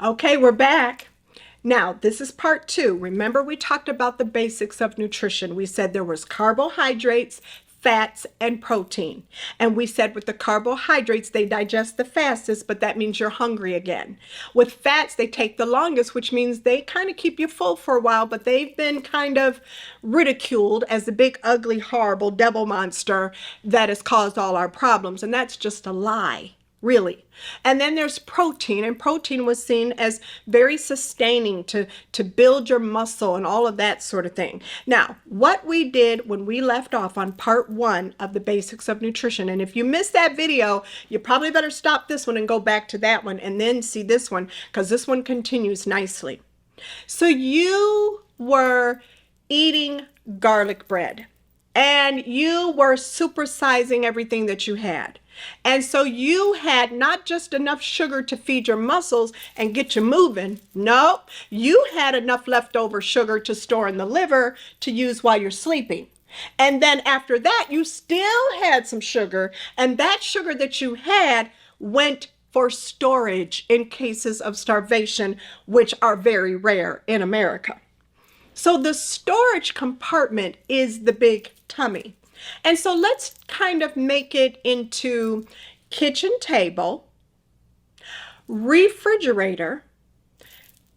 Okay, we're back. Now, this is part two. Remember, we talked about the basics of nutrition. We said there was carbohydrates, fats, and protein. And we said with the carbohydrates, they digest the fastest, but that means you're hungry again. With fats, they take the longest, which means they kind of keep you full for a while, but they've been kind of ridiculed as the big, ugly, horrible devil monster that has caused all our problems. And that's just a lie. Really. And then there's protein, and protein was seen as very sustaining to build your muscle and all of that sort of thing. Now, what we did when we left off on part one of the basics of nutrition, and if you missed that video, you probably better stop this one and go back to that one and then see this one, because this one continues nicely. So you were eating garlic bread, and you were supersizing everything that you had. And so you had not just enough sugar to feed your muscles and get you moving. No, you had enough leftover sugar to store in the liver to use while you're sleeping. And then after that, you still had some sugar, and that sugar that you had went for storage in cases of starvation, which are very rare in America. So the storage compartment is the big tummy. And so let's kind of make it into kitchen table, refrigerator,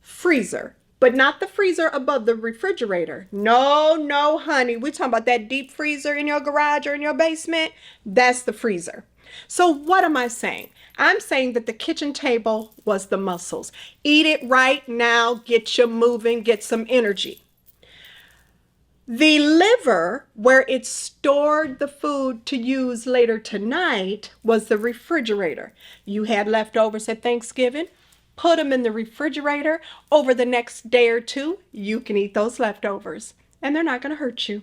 freezer, but not the freezer above the refrigerator. No, no, honey. We're talking about that deep freezer in your garage or in your basement. That's the freezer. So what am I saying? I'm saying that the kitchen table was the muscles. Eat it right now, get you moving, get some energy. The liver, where it stored the food to use later tonight, was the refrigerator. You had leftovers at Thanksgiving, put them in the refrigerator. Over the next day or two, you can eat those leftovers, and they're not going to hurt you.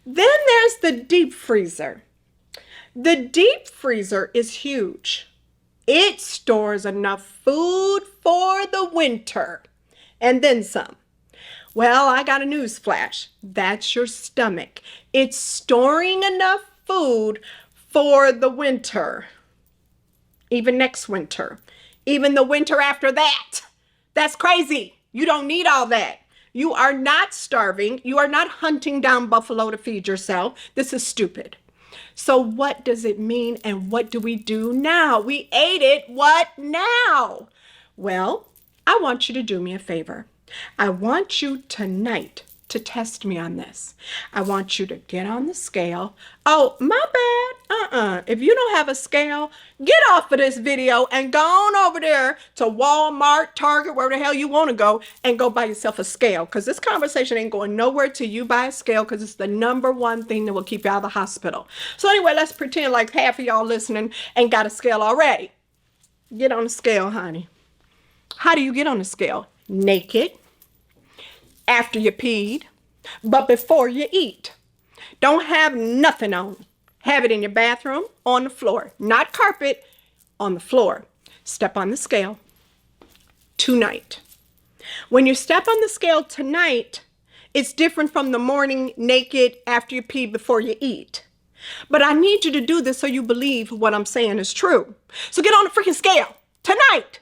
Then there's the deep freezer. The deep freezer is huge. It stores enough food for the winter, and then some. Well, I got a news flash. That's your stomach. It's storing enough food for the winter, even next winter, even the winter after that. That's crazy. You don't need all that. You are not starving. You are not hunting down buffalo to feed yourself. This is stupid. So what does it mean, and what do we do now? We ate it. What now? Well, I want you to do me a favor. I want you tonight to test me on this. I want you to get on the scale. Oh, my bad. If you don't have a scale, get off of this video and go on over there to Walmart, Target, wherever the hell you want to go, and go buy yourself a scale. Because this conversation ain't going nowhere till you buy a scale, because it's the #1 thing that will keep you out of the hospital. So anyway, let's pretend like half of y'all listening ain't got a scale already. Get on the scale, honey. How do you get on the scale? Naked. After you peed, but before you eat. Don't have nothing on. Have it in your bathroom, on the floor, not carpet, on the floor. Step on the scale tonight. When you step on the scale tonight, it's different from the morning naked after you pee before you eat. But I need you to do this so you believe what I'm saying is true. So get on the freaking scale tonight.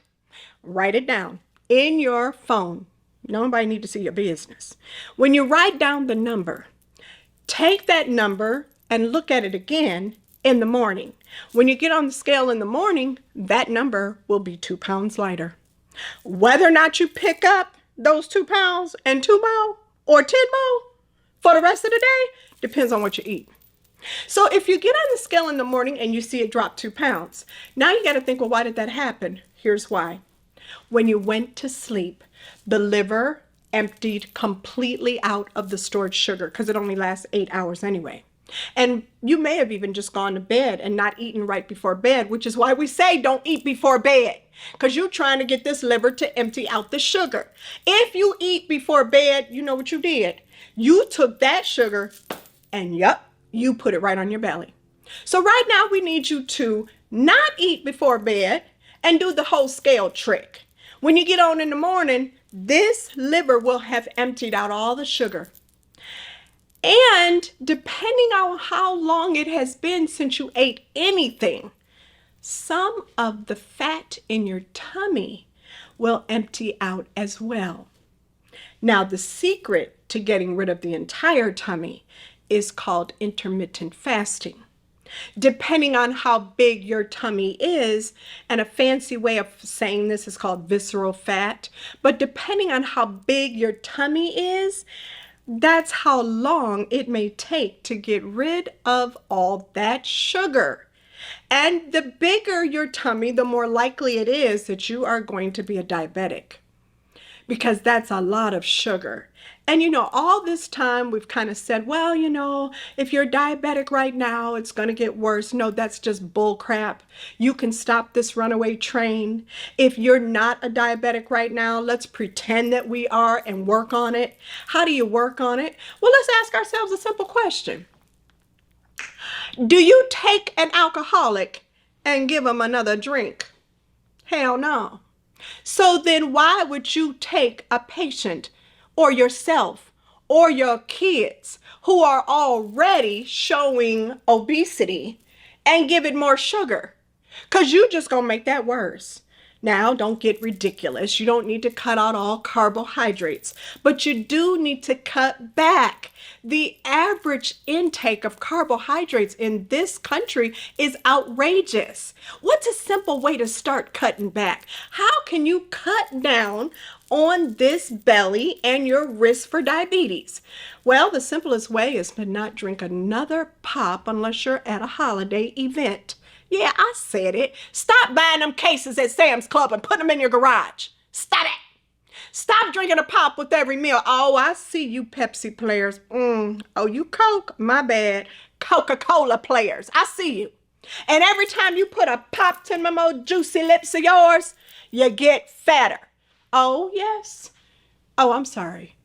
Write it down in your phone. Nobody need to see your business. When you write down the number, take that number and look at it again in the morning. When you get on the scale in the morning, that number will be 2 pounds lighter. Whether or not you pick up those 2 pounds and 2 more or 10 more for the rest of the day depends on what you eat. So if you get on the scale in the morning and you see it drop 2 pounds, now you got to think, well, why did that happen? Here's why. When you went to sleep, the liver emptied completely out of the stored sugar, because it only lasts 8 hours anyway. And you may have even just gone to bed and not eaten right before bed, which is why we say don't eat before bed, because you're trying to get this liver to empty out the sugar. If you eat before bed, you know what you did. You took that sugar and you put it right on your belly. So right now we need you to not eat before bed and do the whole scale trick. When you get on in the morning, this liver will have emptied out all the sugar. And depending on how long it has been since you ate anything, some of the fat in your tummy will empty out as well. Now, the secret to getting rid of the entire tummy is called intermittent fasting. Depending on how big your tummy is, and a fancy way of saying this is called visceral fat, but depending on how big your tummy is, that's how long it may take to get rid of all that sugar. And the bigger your tummy, the more likely it is that you are going to be a diabetic, because that's a lot of sugar. And all this time we've kind of said, well, if you're diabetic right now, it's going to get worse. No, that's just bull crap. You can stop this runaway train. If you're not a diabetic right now, let's pretend that we are and work on it. How do you work on it? Well, let's ask ourselves a simple question. Do you take an alcoholic and give them another drink? Hell no. So then why would you take a patient or yourself or your kids who are already showing obesity and give it more sugar? Because you're just going to make that worse. Now, don't get ridiculous. You don't need to cut out all carbohydrates, but you do need to cut back. The average intake of carbohydrates in this country is outrageous. What's a simple way to start cutting back? How can you cut down on this belly and your risk for diabetes? Well, the simplest way is to not drink another pop unless you're at a holiday event. Yeah, I said it. Stop buying them cases at Sam's Club and put them in your garage. Stop it. Stop drinking a pop with every meal. Oh, I see you Pepsi players. Oh, you Coke? My bad. Coca-Cola players. I see you. And every time you put a pop to them old juicy lips of yours, you get fatter. Oh, yes. Oh, I'm sorry.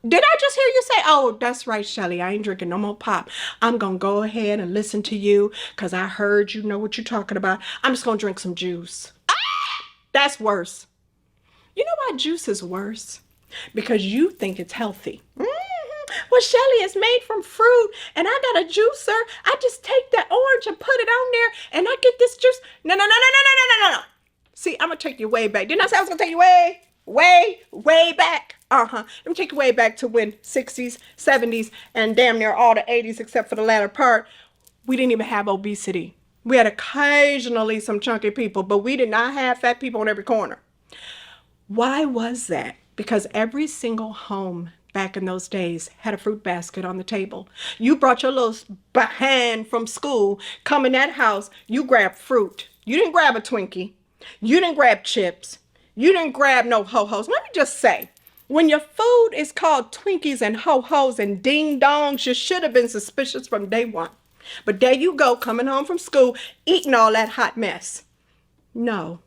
Did I just hear you say, oh, that's right, Shelly, I ain't drinking no more pop. I'm going to go ahead and listen to you because I heard you know what you're talking about. I'm just going to drink some juice. That's worse. You know why juice is worse? Because you think it's healthy. Well, Shelly, it's made from fruit and I got a juicer. I just take that orange and put it on there and I get this juice. No. See, I'm going to take you way back. Didn't I say I was going to take you way back? Let me take you way back to when 60s, 70s, and damn near all the 80s except for the latter part, we didn't even have obesity. We had occasionally some chunky people, but we did not have fat people on every corner. Why was that? Because every single home back in those days had a fruit basket on the table. You brought your little behind from school, come in that house, you grabbed fruit. You didn't grab a Twinkie. You didn't grab chips. You didn't grab no ho-hos. Let me just say, when your food is called Twinkies and ho-hos and ding-dongs, you should have been suspicious from day one. But there you go, coming home from school, eating all that hot mess. No,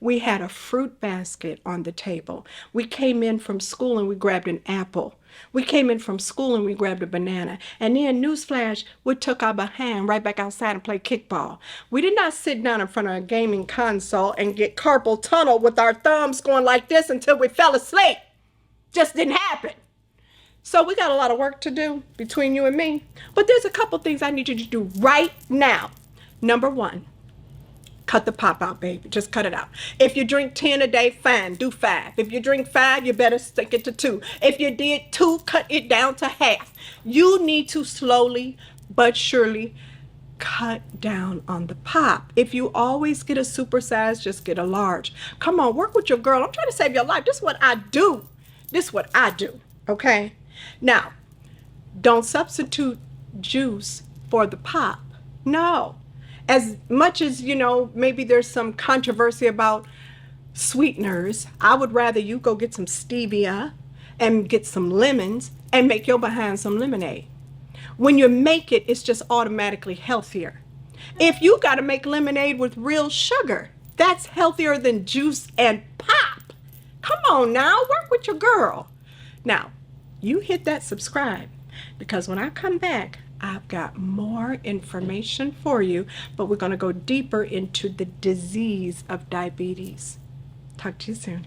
we had a fruit basket on the table. We came in from school and we grabbed an apple. We came in from school and we grabbed a banana. And then, newsflash, we took our behind right back outside and played kickball. We did not sit down in front of a gaming console and get carpal tunnel with our thumbs going like this until we fell asleep. Just didn't happen. So we got a lot of work to do between you and me. But there's a couple things I need you to do right now. Number one, cut the pop out, baby. Just cut it out. If you drink 10 a day, fine, do 5. If you drink 5, you better stick it to 2. If you did 2, cut it down to half. You need to slowly but surely cut down on the pop. If you always get a super size, just get a large. Come on, work with your girl. I'm trying to save your life. This is what I do. Okay? Now, don't substitute juice for the pop. No. As much as, maybe there's some controversy about sweeteners, I would rather you go get some stevia and get some lemons and make your behind some lemonade. When you make it, it's just automatically healthier. If you got to make lemonade with real sugar, that's healthier than juice and pop. Come on now, work with your girl. Now, you hit that subscribe because when I come back, I've got more information for you, but we're going to go deeper into the disease of diabetes. Talk to you soon.